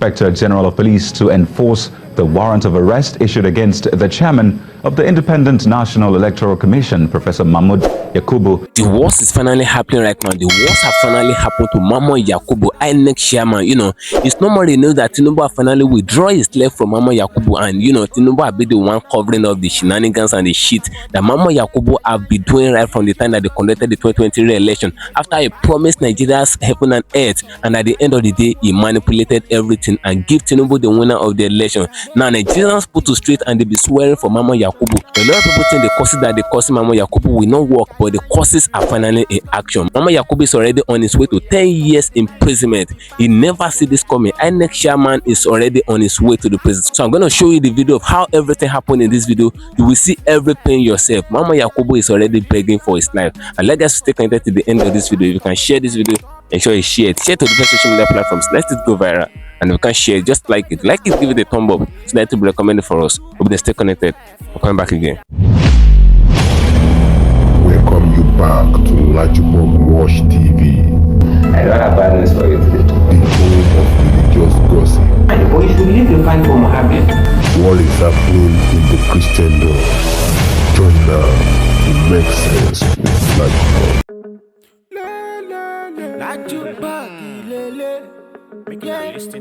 Inspector General of Police to enforce the warrant of arrest issued against the chairman of the Independent National Electoral Commission, Professor MAHMOOD Yakubu. The worst is finally happening right now. The worst have finally happened to MAHMOOD Yakubu, Inec chairman. It's normally known that Tinubu finally withdraw his leg from MAHMOOD Yakubu, and Tinubu have been the one covering up the shenanigans and the shit that MAHMOOD Yakubu have been doing right from the time that they conducted the 2020 re-election. After he promised Nigeria's heaven and earth, and at the end of the day, he manipulated everything and gave Tinubu the winner of the election. Now Nigerians put to straight and they be swearing for MAHMOOD Yakubu. A lot of people think the causes that they cause MAHMOOD Yakubu will not work, but the causes are finally in action. MAHMOOD Yakubu is already on his way to 10 years imprisonment. He never see this coming. Inec chairman is already on his way to the prison. So I'm going to show you the video of how everything happened in this video. You will see everything yourself. MAHMOOD Yakubu is already begging for his life. And let us stay connected to the end of this video. If you can share this video, ensure you share it. Share to different social media platforms. Let it go viral. And if you can share, just like it, give it a thumb up so that it will be recommended for us. Hope they stay connected. We're coming back again. Welcome you back to LAJUPOG TV. I don't have bad news for you today. The home of religious gossip. And boy, you should leave your fight for Mohammed. What is happening in the Christendom? Join now. It makes sense with LAJUPOG.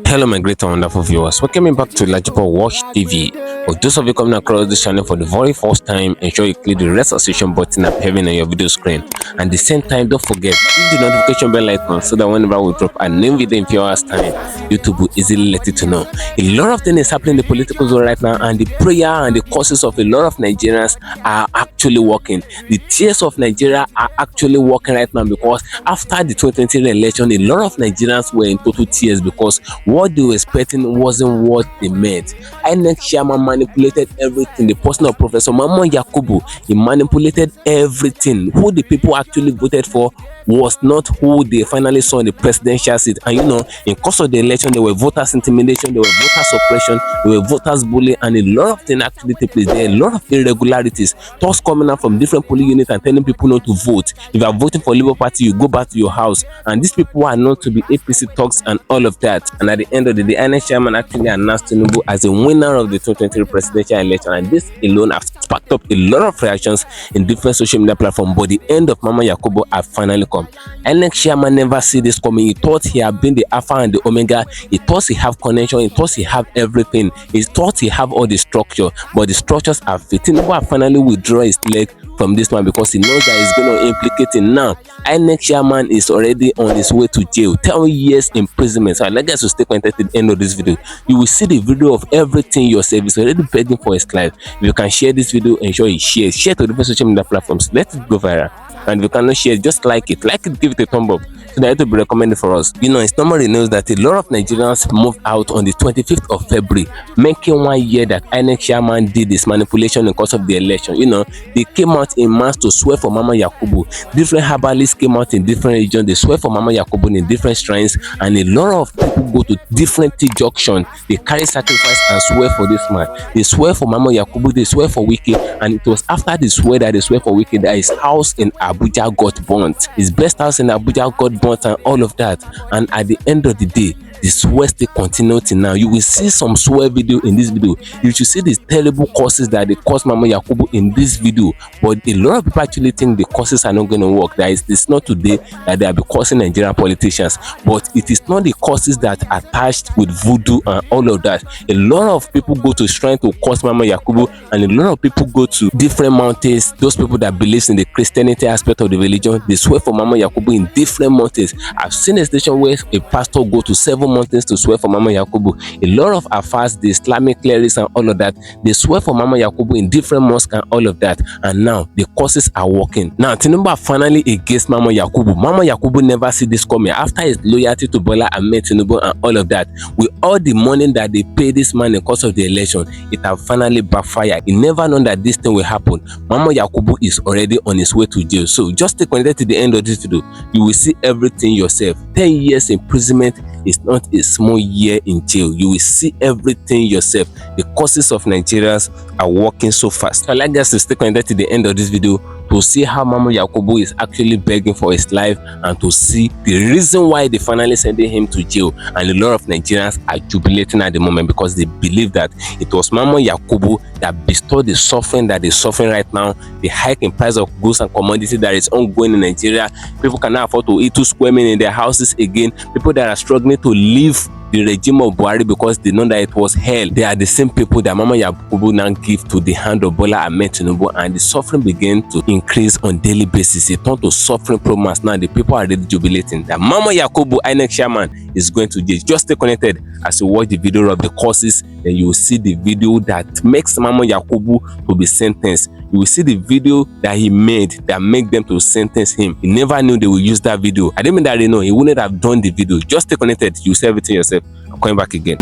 Hello my great and wonderful viewers, welcome back to LAJUPOG TV. For those of you coming across this channel for the very first time, ensure you click the red subscription button appearing on your video screen, and at the same time don't forget hit the notification bell icon so that whenever we drop a new video in few hours time, YouTube will easily let you to know. A lot of things is happening in the political zone right now, and the prayer and the causes of a lot of Nigerians are actually working. The tears of Nigeria are actually working right now, because after the 2020 election, a lot of Nigerians were in total tears because what they were expecting wasn't what they meant. Inec chairman manipulated everything. The person of Professor MAHMOOD Yakubu, he manipulated everything. Who the people actually voted for was not who they finally saw in the presidential seat. And in course of the election, there were voters intimidation, there were voter suppression, there were voters bullying, and a lot of things actually take place. There are a lot of irregularities, talks coming out from different polling units and telling people not to vote. If you are voting for Labour Party, you go back to your house. And these people are known to be APC talks and all of that. And at the end of the day, Inec chairman actually announced Tinubu as the winner of the 2023 presidential election, and this alone has sparked up a lot of reactions in different social media platforms. But the end of MAHMOOD Yakubu have finally come. Inec chairman never see this coming. He thought he had been the alpha and the omega. He thought he have connection. He thought he have everything. He thought he have all the structure, but the structures are fitting. Tinubu finally withdraw his leg from this man because he knows that it's going to implicate him now. Inec chairman is already on his way to jail, 10 years imprisonment. So I'd like us to stay connected to the end of this video. You will see the video of everything yourself. He's already begging for his life. If you can share this video, ensure you share to different social media platforms. Let it go viral. And if you cannot share, just like it, give it a thumb up so that it will be recommended for us. It's normally news that a lot of Nigerians moved out on the 25th of February, making 1 year that Inec chairman did this manipulation in course of the election. They came out in mass to swear for MAHMOOD Yakubu. Different herbalists came out in different regions. They swear for MAHMOOD Yakubu in different shrines, and a lot of people go to different T-junctions. They carry sacrifice and swear for this man. They swear for MAHMOOD Yakubu. They swear for Wiki, and it was after the swear that they swear for Wiki that his house in Abuja got burnt. His best house in Abuja got burnt and all of that. And at the end of the day, the swear still continue till now. You will see some swear video in this video. You should see these terrible causes that they caused MAHMOOD Yakubu in this video. But a lot of people actually think the causes are not going to work. That it's not today that they are causing Nigerian politicians, but it is not the causes that are attached with voodoo and all of that. A lot of people go to shrine to cause MAHMOOD Yakubu, and a lot of people go to different mountains. Those people that believe in the Christianity aspect of the religion, they swear for MAHMOOD Yakubu in different mountains. I've seen a station where a pastor go to 7 mountains to swear for MAHMOOD Yakubu. A lot of Afars, the Islamic clerics and all of that, they swear for MAHMOOD Yakubu in different mosques and all of that. And now the causes are working. Now Tinubu finally against MAHMOOD Yakubu. MAHMOOD Yakubu never see this coming after his loyalty to Bola Ahmed Tinubu and all of that. With all the money that they pay this man in course of the election, it have finally backfired. He never known that this thing will happen. MAHMOOD Yakubu is already on his way to jail. So just stay connected to the end of this video. You will see everything yourself. 10 years imprisonment is not a small year in jail. You will see everything yourself. The causes of Nigerians are working so fast. So I'd like us to stay connected to the end of this video to to see how MAHMOOD Yakubu is actually begging for his life and to see the reason why they finally sending him to jail. And a lot of Nigerians are jubilating at the moment because they believe that it was MAHMOOD Yakubu that bestowed the suffering that is suffering right now, the hike in price of goods and commodities that is ongoing in Nigeria. People cannot afford to eat 2 square meals in their houses again. People that are struggling to live the regime of Buhari because they know that it was hell. They are the same people that MAHMOOD Yakubu now give to the hand of Bola Ahmed Tinubu, and the suffering began to increase on daily basis. It turned to suffering problems. Now the people are really jubilating that MAHMOOD Yakubu, Inec chairman, is going to jail. Just stay connected as you watch the video of the causes, then you will see the video that makes MAHMOOD Yakubu to be sentenced. You will see the video that he made that make them to sentence him. He never knew they would use that video. I didn't mean that, he wouldn't have done the video. Just stay connected. You see everything yourself. I'm coming back again.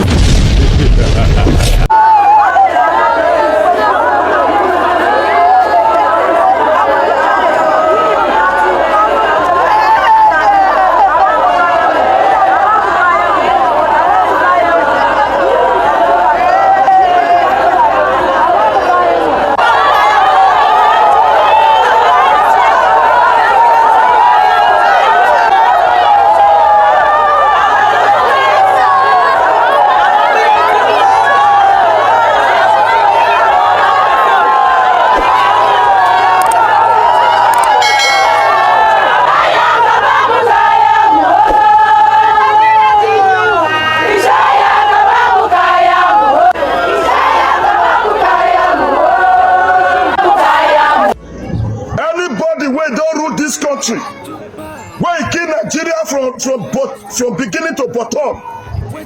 Country where he kill Nigeria from beginning to bottom,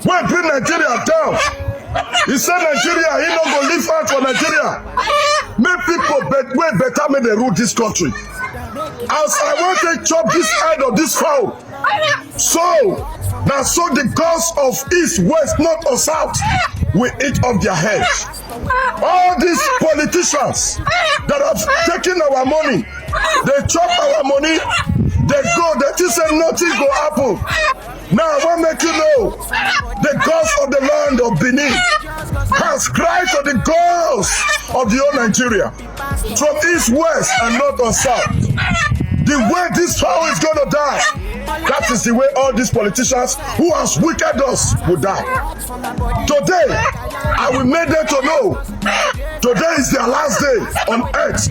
where he bring Nigeria down. He said Nigeria, he no go live out for Nigeria. Make people way better make they rule this country. As I want to chop this side of this fowl, so the gods of east, west, north or south will eat off their heads. All these politicians that have taken our money, they chop our money, they go, they just say nothing go happen. Now I want to make you know, the gods of the land of Benin has cried to the gods of the whole Nigeria, from east, west, and north and south. The way this fowl is going to die, that is the way all these politicians who has wicked us will die. Today, I will make them to know, today is their last day on earth.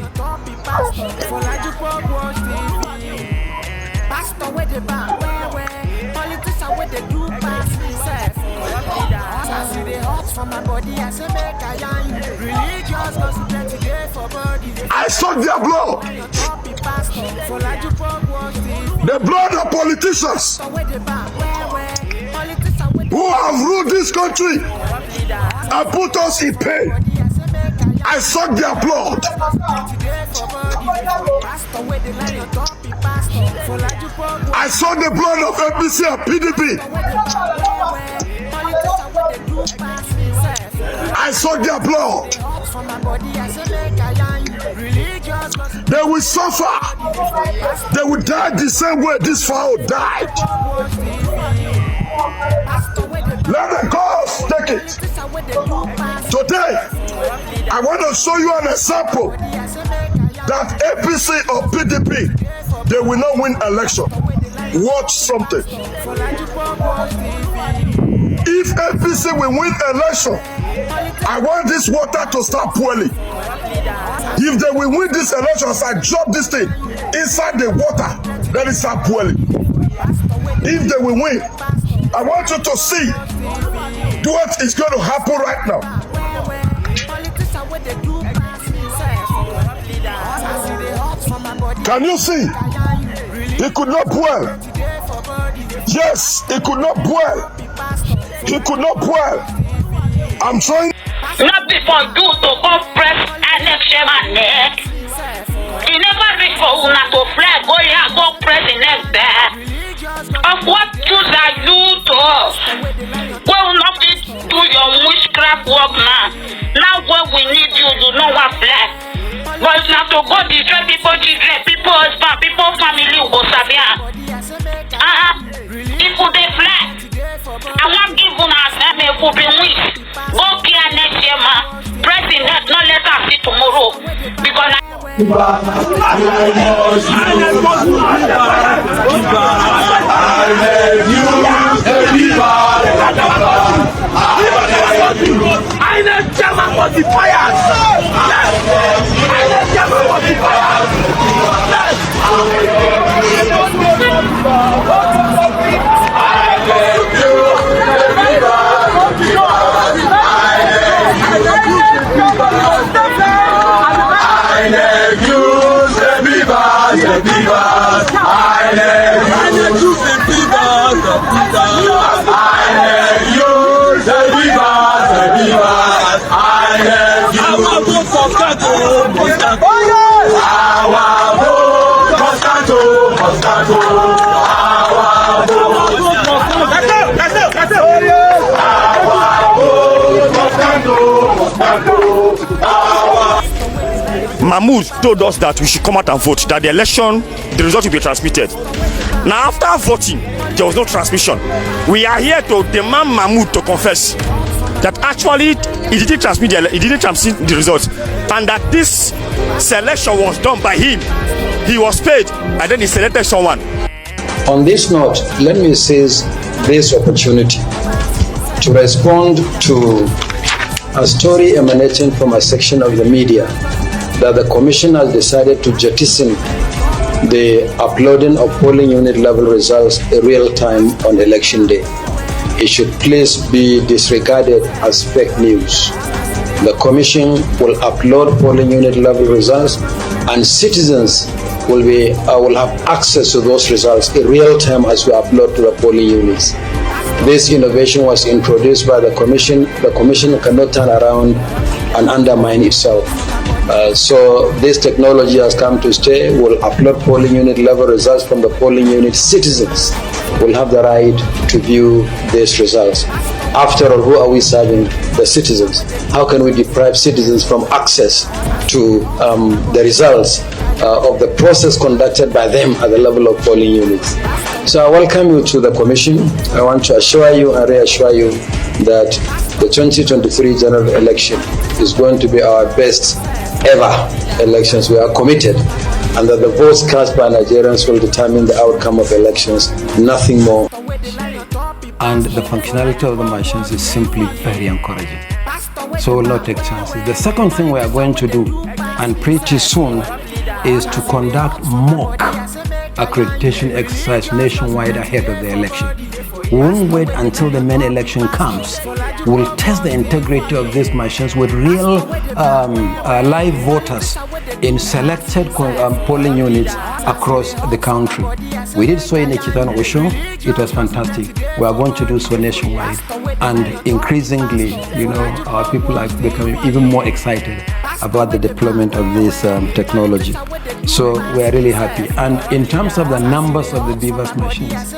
I suck their blood. The blood of politicians who have ruled this country and put us in pain. I suck their blood. I saw the blood of APC and PDP. I saw their blood. They will suffer. They will die the same way this fowl died. Let the gods take it. Today, I want to show you an example that APC or PDP, they will not win election. Watch something. If APC will win election, I want this water to start boiling. If they will win this election, as I drop this thing inside the water, let it start boiling. If they will win, I want you to see what is going to happen right now. Can you see? It could not boil. Yes, it could not boil. It could not boil. I'm trying. Not before you to go press election neck. You never reach for una to flag, go here, go press the neck there. Of what use are you to us? We will not do your witchcraft work now. Now when we need you, you know what flag. But now to go destroy people, husband, people family, go sabia. If they flag. I want give una a for be wish. Go care next year, ma. President, not let us see tomorrow. Because Inec German modifiers. Inec German modifiers. MAHMOOD told us that we should come out and vote, that the result will be transmitted. Now, after voting, there was no transmission. We are here to demand MAHMOOD to confess that actually he didn't transmit the results, and that this selection was done by him. He was paid, and then he selected someone. On this note, let me seize this opportunity to respond to a story emanating from a section of the media that the Commission has decided to jettison the uploading of polling unit level results in real time on election day. It should please be disregarded as fake news. The Commission will upload polling unit level results, and citizens will have access to those results in real time as we upload to the polling units. This innovation was introduced by the Commission. The Commission cannot turn around and undermine itself. So this technology has come to stay. We'll upload polling unit level results from the polling unit. Citizens will have the right to view these results. After all, who are we serving? The citizens. How can we deprive citizens from access to the results of the process conducted by them at the level of polling units? So I welcome you to the Commission. I want to assure you and reassure you that the 2023 general election is going to be our best ever elections. We are committed, and that the votes cast by Nigerians will determine the outcome of elections, nothing more. And the functionality of the machines is simply very encouraging. So we'll not take chances. The second thing we are going to do, and pretty soon, is to conduct mock accreditation exercise nationwide ahead of the election. We won't wait until the main election comes. We'll test the integrity of these machines with real live voters in selected polling units across the country. We did so in Echitan Osho. It was fantastic. We are going to do so nationwide, and increasingly, our people are becoming even more excited about the deployment of this technology. So we are really happy. And in terms of the numbers of the BVAS machines,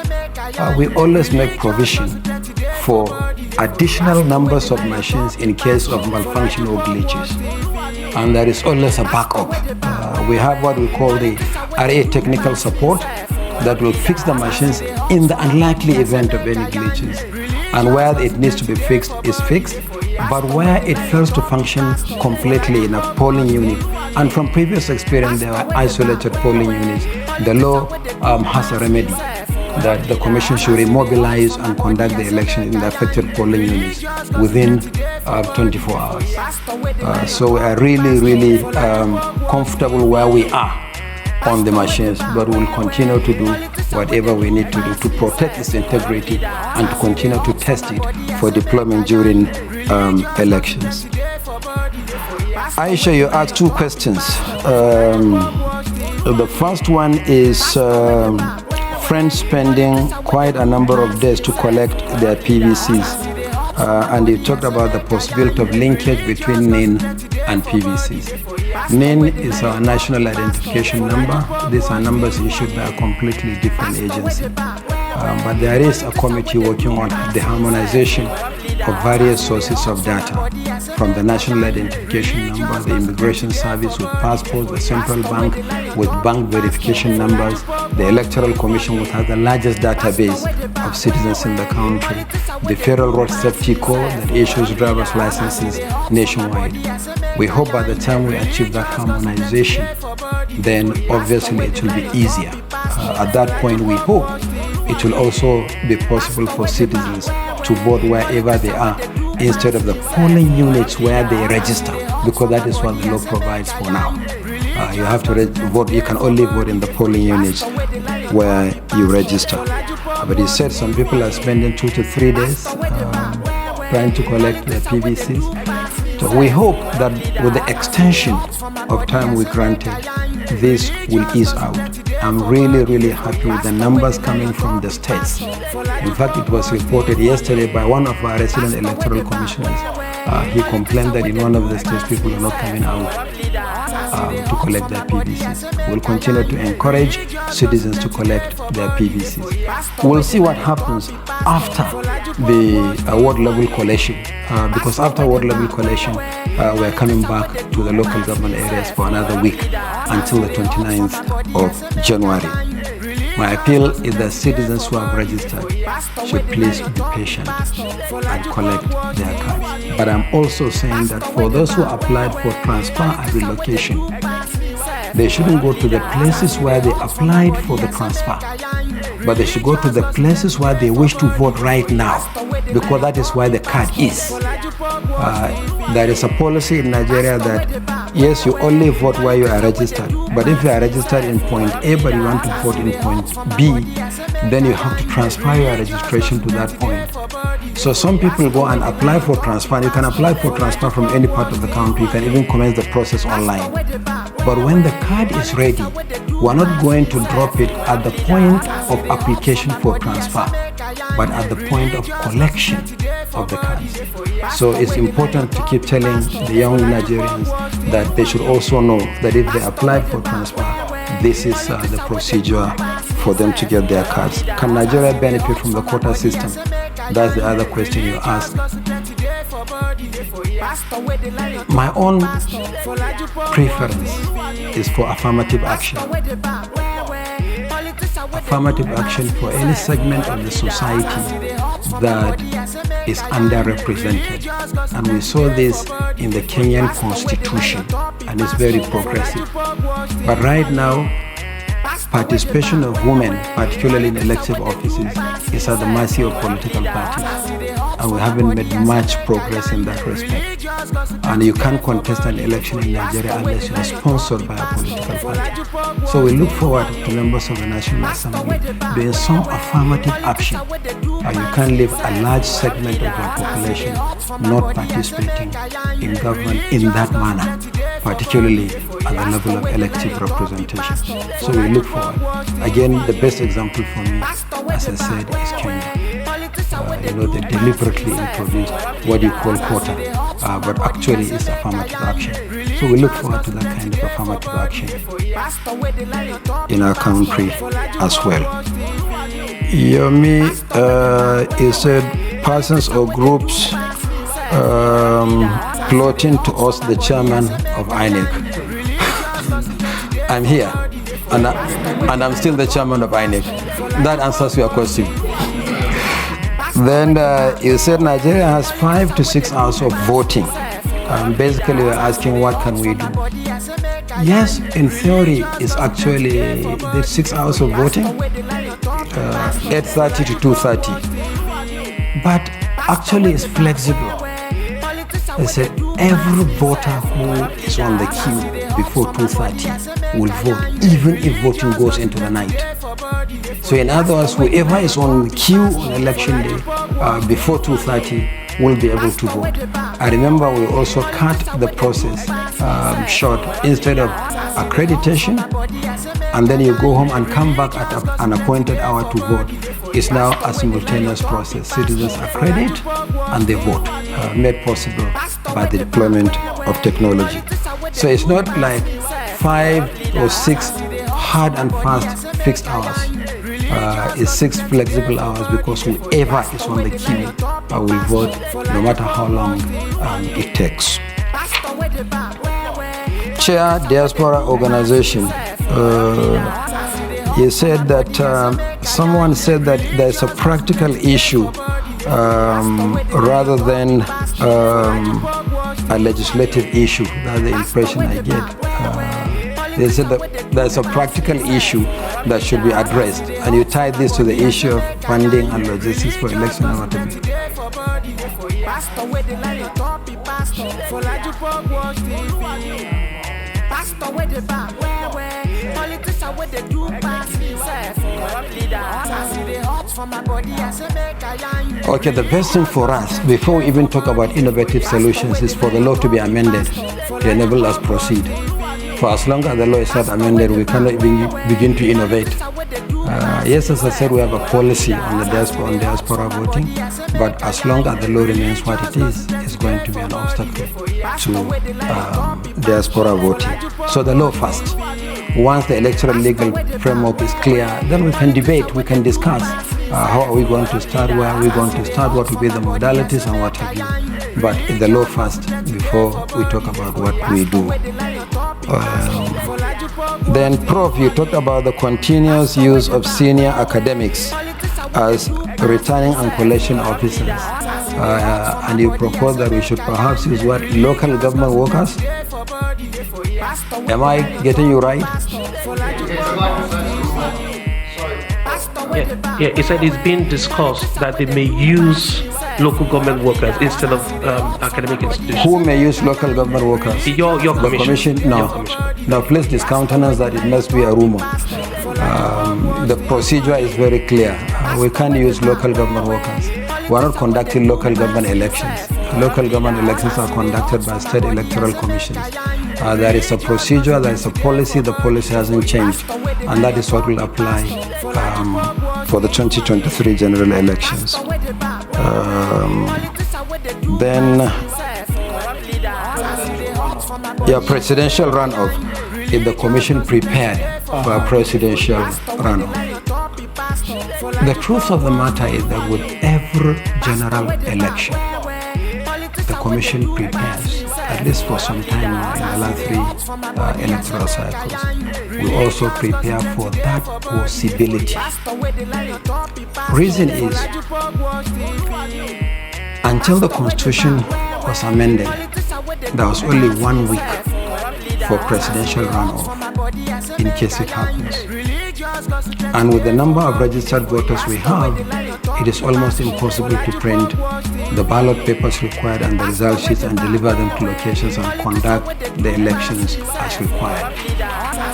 we always make provision for additional numbers of machines in case of malfunction or glitches. And there is always a backup. We have what we call the RA technical support that will fix the machines in the unlikely event of any glitches. And where it needs to be fixed is fixed, but where it fails to function completely in a polling unit, and from previous experience there are isolated polling units, the law has a remedy that the Commission should immobilize and conduct the election in the affected polling units within 24 hours. So we are really comfortable where we are on the machines, but we'll continue to do whatever we need to do to protect its integrity and to continue to test it for deployment during elections. Aisha, you asked two questions. The first one is friends spending quite a number of days to collect their PVCs. And you talked about the possibility of linkage between NIN and PVCs. NIN is our national identification number. These are numbers issued by a completely different agency. But there is a committee working on the harmonization of various sources of data. from the national identification number, the immigration service with passports, the central bank with bank verification numbers, the electoral commission which has the largest database of citizens in the country, the federal road safety corps that issues driver's licenses nationwide. We hope by the time we achieve that harmonization, then obviously it will be easier. At that point, we hope it will also be possible for citizens to vote wherever they are instead of the polling units where they register, because that is what the law provides for now. You have to vote, you can only vote in the polling units where you register. But he said some people are spending 2 to 3 days trying to collect their PVCs. So we hope that with the extension of time we granted, this will ease out. I'm really happy with the numbers coming from the states. In fact, it was reported yesterday by one of our resident electoral commissioners. He complained that in one of the states people are not coming out to collect their PVCs. We'll continue to encourage citizens to collect their PVCs. We'll see what happens after the ward level collection, because after ward level collection, we're coming back to the local government areas for another week until the 29th of January. My appeal is that citizens who have registered should please be patient and collect their cards. But I'm also saying that for those who applied for transfer and relocation, they shouldn't go to the places where they applied for the transfer, but they should go to the places where they wish to vote right now, because that is where the card is. There is a policy in Nigeria that yes, you only vote where you are registered, but if you are registered in point A but you want to vote in point B, then you have to transfer your registration to that point. So some people go and apply for transfer. You can apply for transfer from any part of the country. You can even commence the process online. But when the card is ready, we're not going to drop it at the point of application for transfer, but at the point of collection of the cards. So it's important to keep telling the young Nigerians that they should also know that if they apply for transfer, this is the procedure for them to get their cards. Can Nigeria benefit from the quota system? That's the other question you ask. My own preference is for affirmative action. Affirmative action for any segment of the society that is underrepresented. And we saw this in the Kenyan constitution, and it's very progressive. But right now, participation of women, particularly in elective offices, is at the mercy of political parties. And we haven't made much progress in that respect. And you can't contest an election in Nigeria unless you are sponsored by a political party. So we look forward to members of the National Assembly doing some affirmative action. You can't leave a large segment of our population not participating in government in that manner, particularly at the level of elective representation. So we look forward. Again, the best example for me, as I said, is Kenya. They deliberately introduced what you call quota, but actually it's affirmative action. So we look forward to that kind of affirmative action in our country as well. Yomi, he said persons or groups plotting to oust the chairman of Inec. I'm here, and I'm still the chairman of Inec. That answers your question. Then you said Nigeria has 5 to 6 hours of voting. Basically, we're asking what can we do? Yes, in theory, it's actually the 6 hours of voting, 8:30 to 2:30. But actually, it's flexible. They said every voter who is on the queue before 2:30 will vote, even if voting goes into the night. So in other words, whoever is on the queue on election day before 2:30 will be able to vote. I remember we also cut the process short. Instead of accreditation, and then you go home and come back at an appointed hour to vote, it's now a simultaneous process. Citizens accredit and they vote, made possible by the deployment of technology. So it's not like 5 or 6 hard and fast fixed hours. It's 6 flexible hours, because whoever is on the queue will vote no matter how long it takes. Chair, Diaspora Organization. He said that someone said that there's a practical issue rather than a legislative issue. That's the impression I get. They said that there's a practical issue that should be addressed, and you tie this to the issue of funding and logistics for election and whatever. Okay, the best thing for us, before we even talk about innovative solutions, is for the law to be amended to enable us proceed. For as long as the law is not amended, we cannot even begin to innovate. Yes, as I said, we have a policy on the diaspora voting, but as long as the law remains what it is, it's going to be an obstacle to diaspora voting. So the law first. Once the electoral legal framework is clear, then we can debate, we can discuss how are we going to start, where are we going to start, what will be the modalities and what have you. But the law first before we talk about what we do. Then Prof, you talked about the continuous use of senior academics as returning and collection officers. And you propose that we should perhaps use what? Local government workers? Am I getting you right? Yeah, he said it's been discussed that they may use local government workers instead of academic institutions. Who may use local government workers? Your commission. No. Your commission. Now, please discountenance that it must be a rumor. The procedure is very clear. We can't use local government workers. We are not conducting local government elections. Local government elections are conducted by state electoral commissions. There is a procedure, there is a policy, the policy hasn't changed, and that is what will apply for the 2023 general elections. Then, presidential runoff. If the commission prepared for a presidential runoff. The truth of the matter is that with every general election, the commission prepares, at least for some time now in the last 3 electoral cycles. We also prepare for that possibility. Reason is, until the constitution was amended, there was only 1 week for presidential runoff in case it happens. And with the number of registered voters we have, it is almost impossible to print the ballot papers required and the result sheets and deliver them to locations and conduct the elections as required.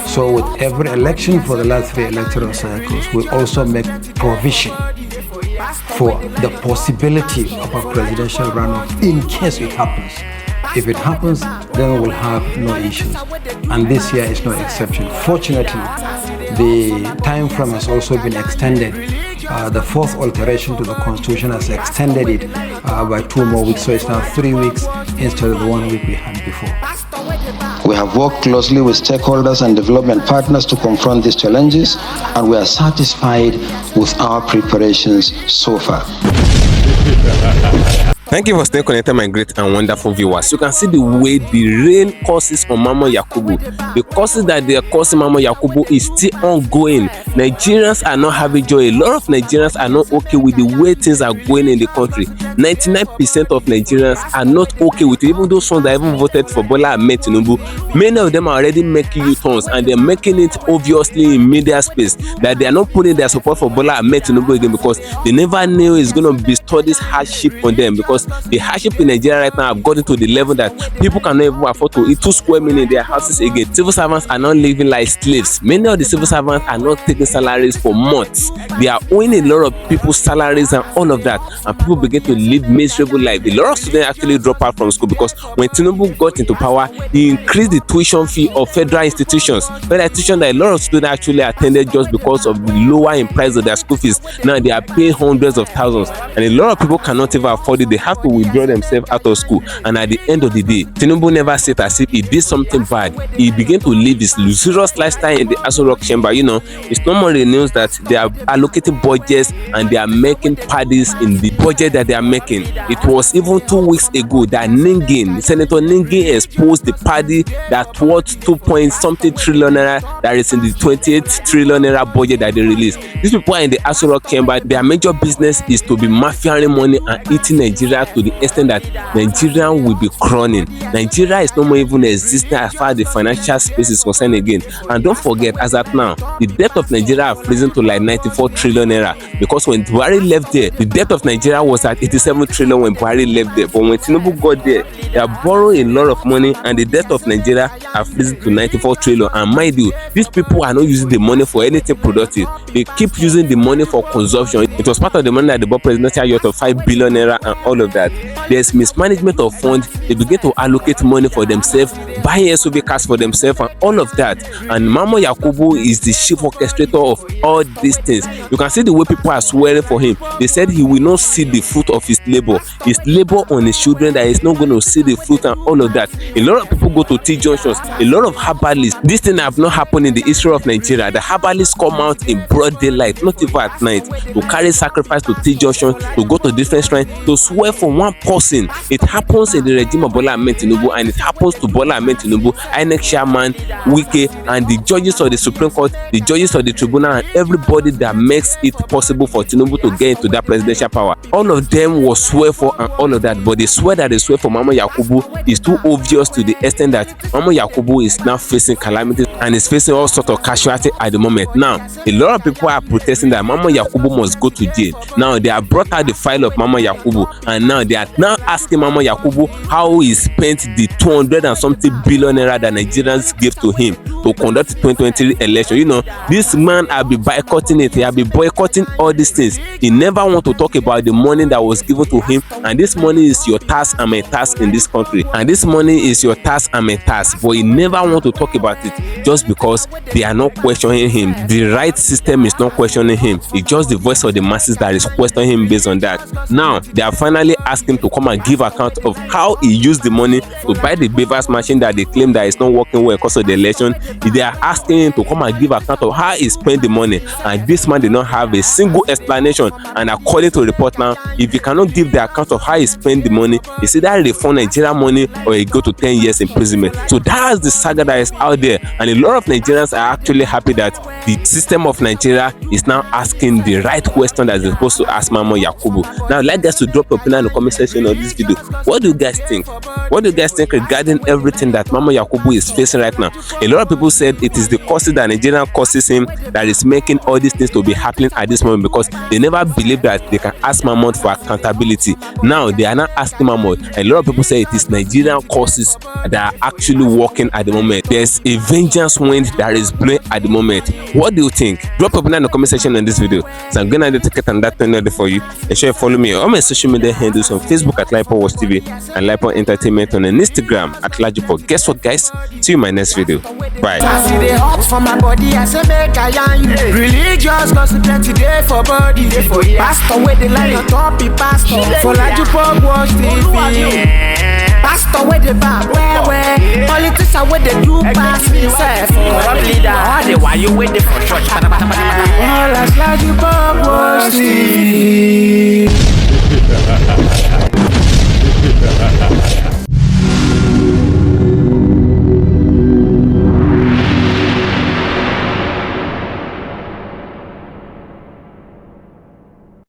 So with every election for the last 3 electoral cycles, we also make provision for the possibility of a presidential runoff in case it happens. If it happens, then we'll have no issues. And this year is no exception. Fortunately, the time frame has also been extended. The 4th alteration to the Constitution has extended it by 2 more weeks. So it's now 3 weeks instead of the 1 week we had before. We have worked closely with stakeholders and development partners to confront these challenges, and we are satisfied with our preparations so far. Thank you for staying connected, my great and wonderful viewers. You can see the way the rain causes on Mama Yakubu. The causes that they are causing Mama Yakubu is still ongoing. Nigerians are not having joy. A lot of Nigerians are not okay with the way things are going in the country. 99% of Nigerians are not okay with it. Even those ones that even voted for Bola Ahmed Tinubu, many of them are already making U-turns, and they're making it obviously in media space that they are not putting their support for Bola Ahmed Tinubu again because they never knew it's going to bestow this hardship on them, because the hardship in Nigeria right now have gotten to the level that people cannot even afford to eat 2 square meals in their houses again. Civil servants are not living like slaves. Many of the civil servants are not taking salaries for months. They are owing a lot of people's salaries and all of that, and people begin to live miserable life. A lot of students actually drop out from school because when Tinubu got into power, he increased the tuition fee of federal institutions. Federal institutions that a lot of students actually attended just because of the lower in price of their school fees. Now they are paying hundreds of thousands, and a lot of people cannot even afford it. They have have to withdraw themselves out of school. And at the end of the day, Tinubu never said as if he did something bad. He began to live his luxurious lifestyle in the Aso Rock chamber. You know, it's no more the news that they are allocating budgets and they are making parties in the budget that they are making. It was even 2 weeks ago that Senator Ningin exposed the party that worth 2.something trillion naira that is in the 28 trillion naira budget that they released. These people are in the Aso Rock chamber. Their major business is to be mafiaing money and eating Nigeria to the extent that Nigeria will be crowning. Nigeria is no more even existing as far as the financial space is concerned again. And don't forget, as at now, the debt of Nigeria have risen to like 94 trillion naira, because when Buhari left there, the debt of Nigeria was at 87 trillion when Buhari left there. But when Tinubu got there, they are borrowing a lot of money and the debt of Nigeria have risen to 94 trillion. And mind you, these people are not using the money for anything productive. They keep using the money for consumption. It was part of the money that they bought presidential yacht of 5 billion naira and all of that. There's mismanagement of funds. They begin to allocate money for themselves, buying SUV cars for themselves and all of that. And Mama Yakubu is the chief orchestrator of all these things. You can see the way people are swearing for him. They said he will not see the fruit of his labor on his children, that he's not going to see the fruit and all of that. A lot of people go to T junctions, a lot of herbalists. This thing have not happened in the history of Nigeria. The herbalists come out in broad daylight, not even at night, to carry sacrifice to T junction, to go to different shrines, to swear for one person. It happens in the regime of Bola Ahmed Tinubu, and it happens to Bola Ahmed Tinubu, Inec chairman, Wike, and the judges of the Supreme Court, the judges of the tribunal, and everybody that makes it possible for Tinubu to get into that presidential power. All of them was swear for and all of that, but the swear that they swear for Mama Yakubu is too obvious to the extent that Mama Yakubu is now facing calamities and is facing all sorts of casualty at the moment. Now, a lot of people are protesting that Mama Yakubu must go to jail. Now, they have brought out the file of Mama Yakubu, and now they are now asking Mama Yakubu how he spent the 200 and something billion naira that Nigerians gave to him to conduct the 2023 election. You know, this man have been boycotting it. He have been boycotting all these things. He never want to talk about the money that was given to him, and this money is your tax and my tax in this country, and this money is your tax and my tax, but he never want to talk about it just because they are not questioning him. The right system is not questioning him. It's just the voice of the masses that is questioning him based on that. Now, they are finally asking him to come and give account of how he used the money to buy the Beavers machine that they claim that is not working well because of the election. They are asking him to come and give account of how he spent the money, and this man did not have a single explanation. And according to the report now, if he cannot give the account of how he spent the money, it's either refund Nigeria money or he go to 10 years imprisonment. So that's the saga that is out there, and a lot of Nigerians are actually happy that the system of Nigeria is now asking the right question that is supposed to ask Mama Yakubu. Now, I'd like guys to drop your opinion in the comment section of this video. What do you guys think? What do you guys think regarding everything that Mama Yakubu is facing right now? A lot of people said it is the causes that Nigerian causes him that is making all these things to be happening at this moment, because they never believe that they can ask Mahmood for accountability. Now they are not asking Mahmood. A lot of people say it is Nigerian causes that are actually working at the moment. There's a vengeance wind that is blowing at the moment. What do you think? Drop a opinion in the comment section on this video. So I'm gonna take it and that thing for you. And sure you follow me on my social media handles on Facebook at LAJUPOG TV and LAJUPOG Entertainment, on Instagram at LAJUPOG. Guess what, guys? See you in my next video. Bye. Religious gossip today for body. Pastor where they lie on top, pastor for LAJUPOG Watch TV. Pastor where they back, where politicians where they do pass himself. Leader, why you waiting for church?